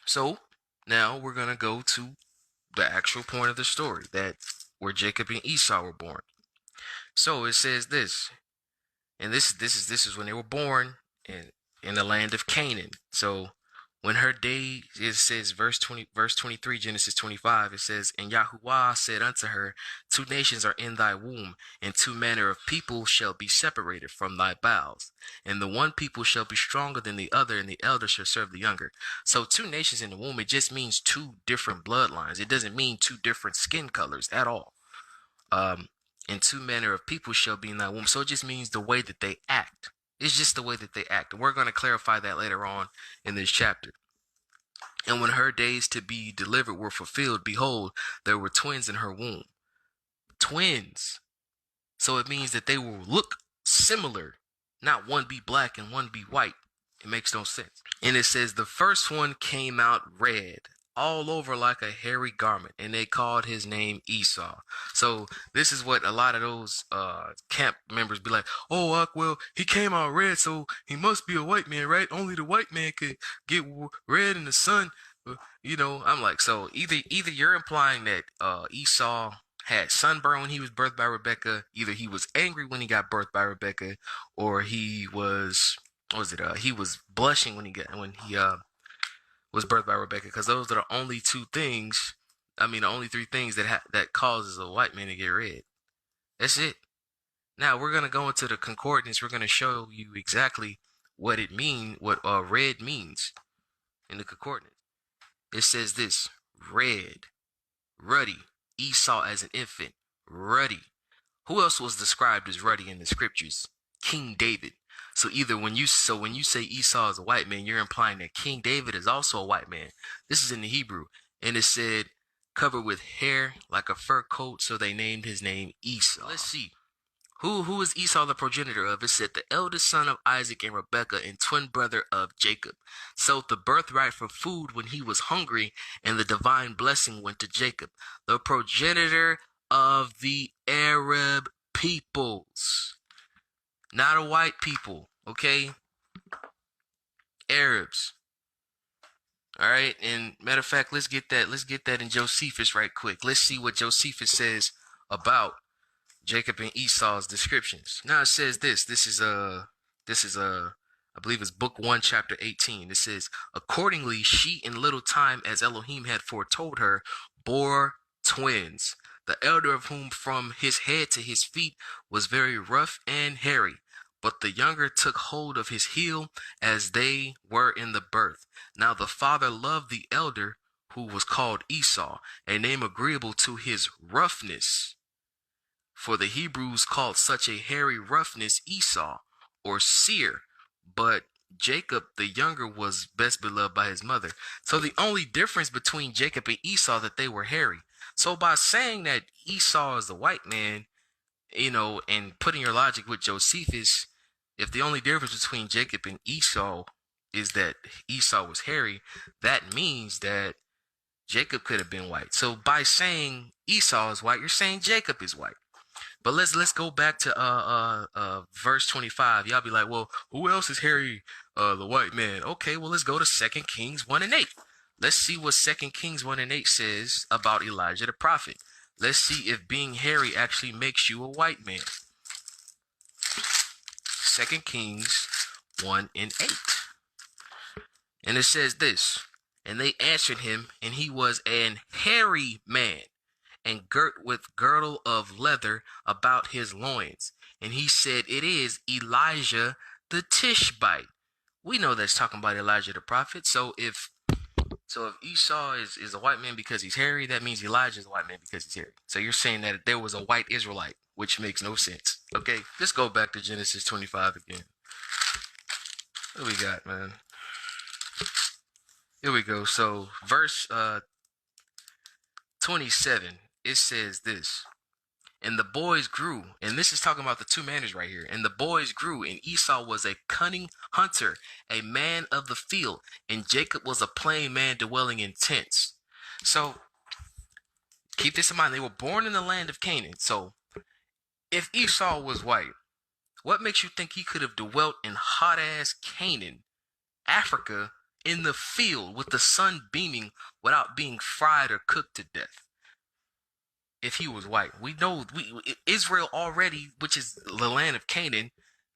So now we're gonna go to the actual point of the story, that where Jacob and Esau were born. So it says this, and this is when they were born in the land of Canaan. So when her day, it says verse 23, Genesis 25, it says, and Yahuwah said unto her, two nations are in thy womb, and two manner of people shall be separated from thy bowels, and the one people shall be stronger than the other, and the elder shall serve the younger. So two nations in the womb, it just means two different bloodlines. It doesn't mean two different skin colors at all. And two manner of people shall be in thy womb. So it just means the way that they act. It's just the way that they act. And we're going to clarify that later on in this chapter. And when her days to be delivered were fulfilled, behold, there were twins in her womb. Twins. So it means that they will look similar. Not one be black and one be white. It makes no sense. And it says the first one came out red, all over like a hairy garment, and they called his name Esau. So this is what a lot of those camp members be like, oh, well, he came out red, so he must be a white man, right? Only the white man could get red in the sun. I'm like, so either you're implying that Esau had sunburn when he was birthed by Rebecca, either he was angry when he got birthed by Rebecca, or he was, he was blushing when he was birthed by Rebecca, because those are the only two things, the only three things that causes a white man to get red. That's it. Now we're gonna go into the concordance. We're gonna show you exactly what red means in the concordance. It says this: red, ruddy. Esau as an infant, ruddy. Who else was described as ruddy in the scriptures? King David. So when you say Esau is a white man, you're implying that King David is also a white man. This is in the Hebrew, and it said covered with hair like a fur coat, so they named his name Esau. Let's see. Who is Esau the progenitor of? It said the eldest son of Isaac and Rebekah, and twin brother of Jacob. So the birthright for food when he was hungry, and the divine blessing went to Jacob, the progenitor of the Arab peoples. Not a white people, okay? Arabs. All right, and matter of fact, let's get that in Josephus right quick. Let's see what Josephus says about Jacob and Esau's descriptions. Now it says this. This is I believe it's book 1, chapter 18. It says, accordingly, she in little time, as Elohim had foretold her, bore twins, the elder of whom from his head to his feet was very rough and hairy, but the younger took hold of his heel as they were in the birth. Now the father loved the elder, who was called Esau, a name agreeable to his roughness. For the Hebrews called such a hairy roughness Esau, or seer, but Jacob the younger was best beloved by his mother. So the only difference between Jacob and Esau, that they were hairy. So by saying that Esau is the white man, and putting your logic with Josephus, if the only difference between Jacob and Esau is that Esau was hairy, that means that Jacob could have been white. So by saying Esau is white, you're saying Jacob is white. But let's go back to verse 25. Y'all be like, well, who else is hairy? The white man. Okay, well, let's go to 2 Kings 1 and 8. Let's see what 2 Kings 1 and 8 says about Elijah the prophet. Let's see if being hairy actually makes you a white man. 2 Kings 1 and 8. And it says this: and they answered him, and he was an hairy man, and girt with girdle of leather about his loins. And he said, it is Elijah the Tishbite. We know that's talking about Elijah the prophet. So if Esau is a white man because he's hairy, that means Elijah is a white man because he's hairy. So you're saying that there was a white Israelite, which makes no sense. Okay, let's go back to Genesis 25 again. What do we got, man? Here we go. So verse 27, it says this: and the boys grew, and this is talking about the two manners right here. And the boys grew, and Esau was a cunning hunter, a man of the field, and Jacob was a plain man dwelling in tents. So keep this in mind. They were born in the land of Canaan. So if Esau was white, what makes you think he could have dwelt in hot-ass Canaan, Africa, in the field with the sun beaming without being fried or cooked to death. If he was white, we know Israel already, which is the land of Canaan,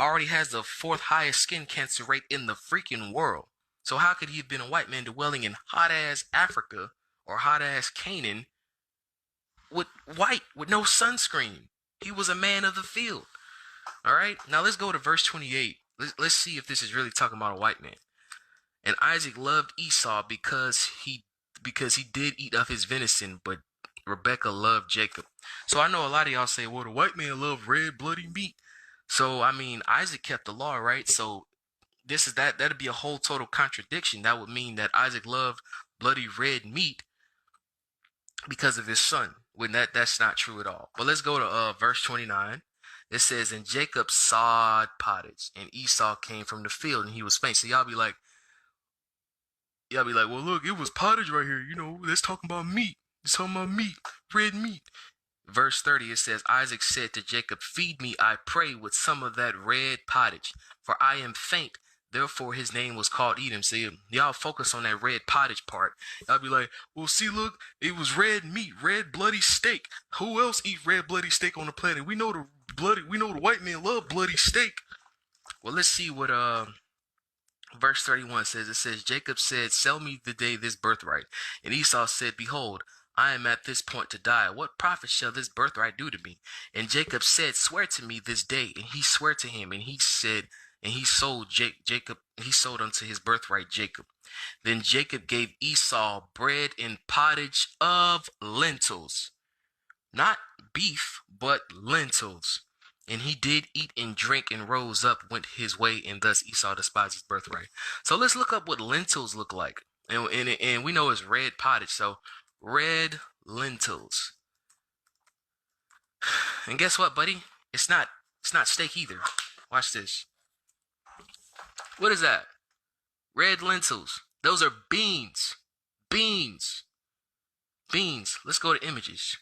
already has the fourth highest skin cancer rate in the freaking world. So how could he have been a white man dwelling in hot ass Africa or hot ass Canaan with no sunscreen? He was a man of the field. All right, now let's go to verse 28. Let's see if this is really talking about a white man. And Isaac loved Esau because he did eat of his venison, but Rebekah loved Jacob. So I know a lot of y'all say, well, the white man loved red bloody meat. So I mean, Isaac kept the law, right? So that'd be a whole total contradiction. That would mean that Isaac loved bloody red meat because of his son. When that's not true at all. But let's go to verse 29. It says, and Jacob sawed pottage, and Esau came from the field, and he was faint. So y'all be like, well, look, it was pottage right here. Let's talk about meat. It's talking about meat, red meat. Verse 30, it says, Isaac said to Jacob, feed me, I pray, with some of that red pottage, for I am faint. Therefore, his name was called Edom. See, y'all focus on that red pottage part. Y'all be like, well, see, look, it was red meat, red bloody steak. Who else eat red bloody steak on the planet? We know the white man love bloody steak. Well, let's see what verse 31 says. It says, Jacob said, sell me today this birthright. And Esau said, behold, I am at this point to die. What profit shall this birthright do to me? And Jacob said, swear to me this day. And he swore to him, and he said, and he sold he sold unto his birthright Jacob. Then Jacob gave Esau bread and pottage of lentils. Not beef, but lentils. And he did eat and drink and rose up, went his way, and thus Esau despised his birthright. So let's look up what lentils look like. And we know it's red pottage, so red lentils. And guess what, buddy? It's not steak either. Watch this. What is that? Red lentils. Those are beans. Beans. Let's go to images.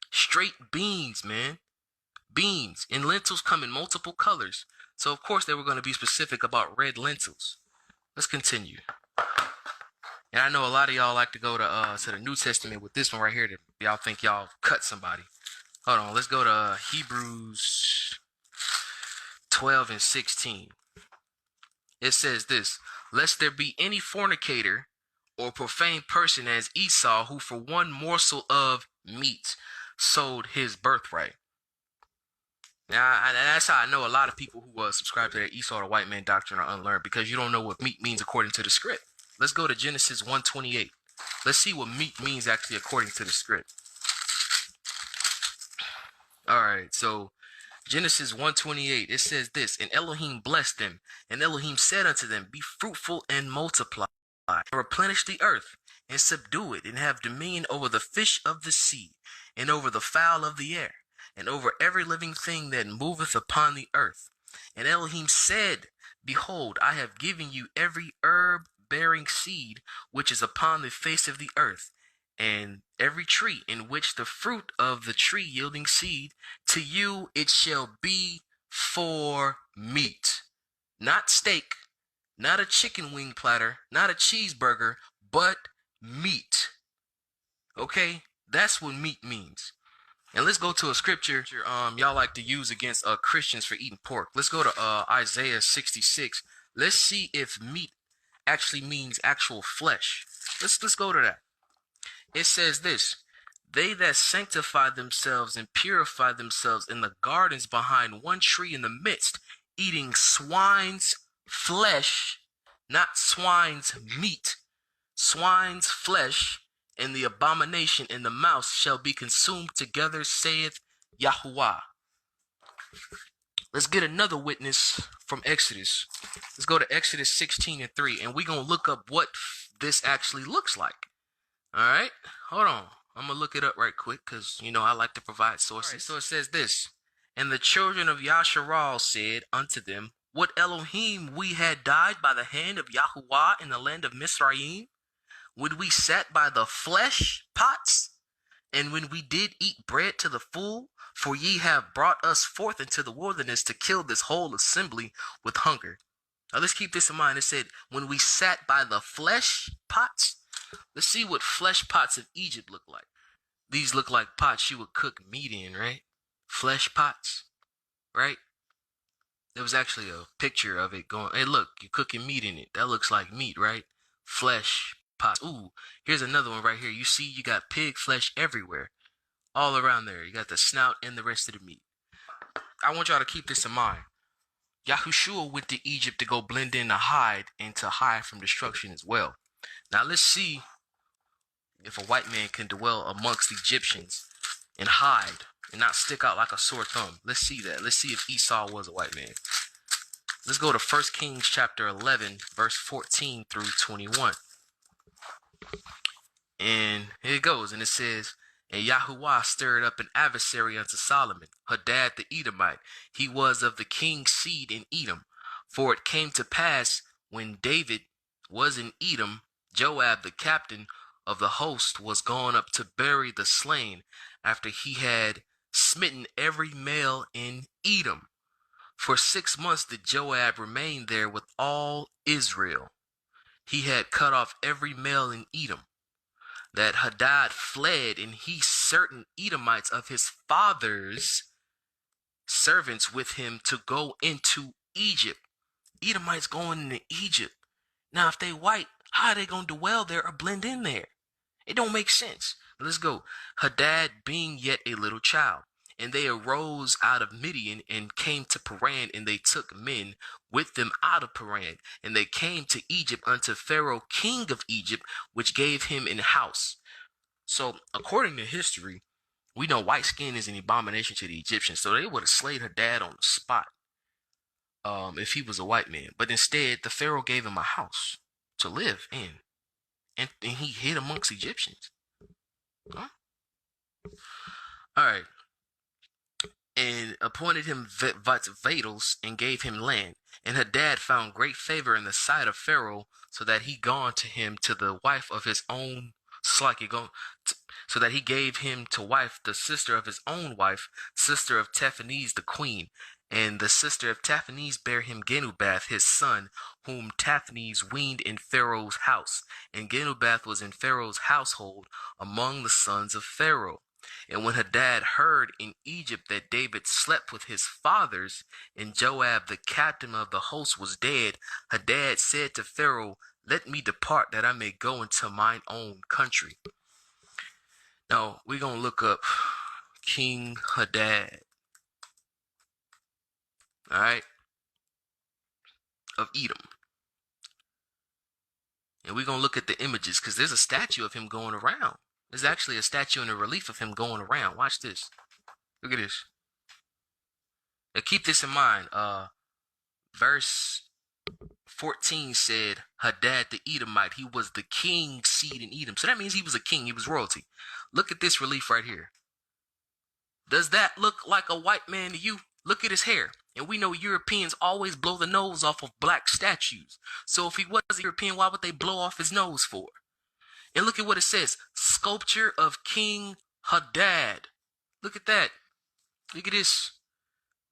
Straight beans, man. Beans. And lentils come in multiple colors. So, of course, they were going to be specific about red lentils. Let's continue. And I know a lot of y'all like to go to the New Testament with this one right here. That y'all think y'all cut somebody. Hold on. Let's go to Hebrews 12 and 16. It says this, lest there be any fornicator or profane person as Esau, who for one morsel of meat sold his birthright. Now, that's how I know a lot of people who subscribe to that Esau the white man doctrine are unlearned, because you don't know what meat means according to the script. Let's go to Genesis 1:28. Let's see what meat means actually according to the script. All right, so Genesis 1:28, it says this, and Elohim blessed them, and Elohim said unto them, be fruitful and multiply, and replenish the earth, and subdue it, and have dominion over the fish of the sea, and over the fowl of the air, and over every living thing that moveth upon the earth. And Elohim said, behold, I have given you every herb bearing seed which is upon the face of the earth, and every tree in which the fruit of the tree yielding seed, to you it shall be for meat. Not steak, not a chicken wing platter, not a cheeseburger, but meat. Okay? That's what meat means. And let's go to a scripture y'all like to use against Christians for eating pork. Let's go to Isaiah 66. Let's see if meat actually means actual flesh. Let's go to that. It says this, they that sanctify themselves and purify themselves in the gardens behind one tree in the midst, eating swine's flesh, not swine's meat, swine's flesh, and the abomination in the mouth shall be consumed together, saith Yahuwah. Let's get another witness from Exodus. Let's go to Exodus 16:3, and we're going to look up what this actually looks like. All right, hold on. I'm going to look it up right quick because, I like to provide sources. Right, so it says this, and the children of Yasharal said unto them, would Elohim we had died by the hand of Yahuwah in the land of Mizraim? Would we sat by the flesh pots? And when we did eat bread to the full? For ye have brought us forth into the wilderness to kill this whole assembly with hunger. Now let's keep this in mind. It said, when we sat by the flesh pots. Let's see what flesh pots of Egypt look like. These look like pots you would cook meat in, right? Flesh pots, right? There was actually a picture of it going, hey, look, you're cooking meat in it. That looks like meat, right? Flesh pots. Ooh, here's another one right here. You see, you got pig flesh everywhere, all around there. You got the snout and the rest of the meat. I want y'all to keep this in mind. Yahushua went to Egypt to go blend in to hide and to hide from destruction as well. Now let's see if a white man can dwell amongst Egyptians and hide and not stick out like a sore thumb. Let's see that. Let's see if Esau was a white man. Let's go to 1 Kings chapter 11, verse 14 through 21. And here it goes. And it says, and Yahuwah stirred up an adversary unto Solomon, Hadad the Edomite. He was of the king's seed in Edom. For it came to pass, when David was in Edom, Joab the captain of the host was gone up to bury the slain, after he had smitten every male in Edom. For 6 months did Joab remain there with all Israel. He had cut off every male in Edom. That Hadad fled, and he certain Edomites of his father's servants with him to go into Egypt. Edomites going into Egypt. Now, if they white, how are they going to dwell there or blend in there? It don't make sense. Let's go. Hadad being yet a little child. And they arose out of Midian and came to Paran, and they took men with them out of Paran. And they came to Egypt unto Pharaoh, king of Egypt, which gave him an house. So, according to history, we know white skin is an abomination to the Egyptians. So they would have slayed Hadad on the spot if he was a white man. But instead, the Pharaoh gave him a house to live in. And he hid amongst Egyptians. Huh? All right. And appointed him vassals and gave him land. And Hadad found great favor in the sight of Pharaoh, so that he gone to him to the wife of his own, so that he gave him to wife the sister of his own wife, sister of Taphanes the queen. And the sister of Taphanes bare him Genubath his son, whom Taphanes weaned in Pharaoh's house. And Genubath was in Pharaoh's household among the sons of Pharaoh. And when Hadad heard in Egypt that David slept with his fathers, and Joab the captain of the host was dead, Hadad said to Pharaoh, let me depart, that I may go into mine own country. Now, we're going to look up King Hadad. All right, of Edom. And we're going to look at the images, because there's a statue of him going around. There's actually a statue and a relief of him going around. Watch this. Look at this. Now keep this in mind. Verse 14 said, Hadad the Edomite, he was the king's seed in Edom. So that means he was a king. He was royalty. Look at this relief right here. Does that look like a white man to you? Look at his hair. And we know Europeans always blow the nose off of black statues. So if he was a European, why would they blow off his nose for? And look at what it says. Sculpture of King Hadad. Look at that. Look at this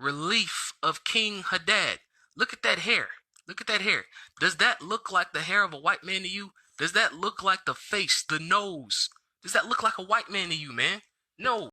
relief of King Hadad. Look at that hair. Look at that hair. Does that look like the hair of a white man to you? Does that look like the face, the nose? Does that look like a white man to you, man? No.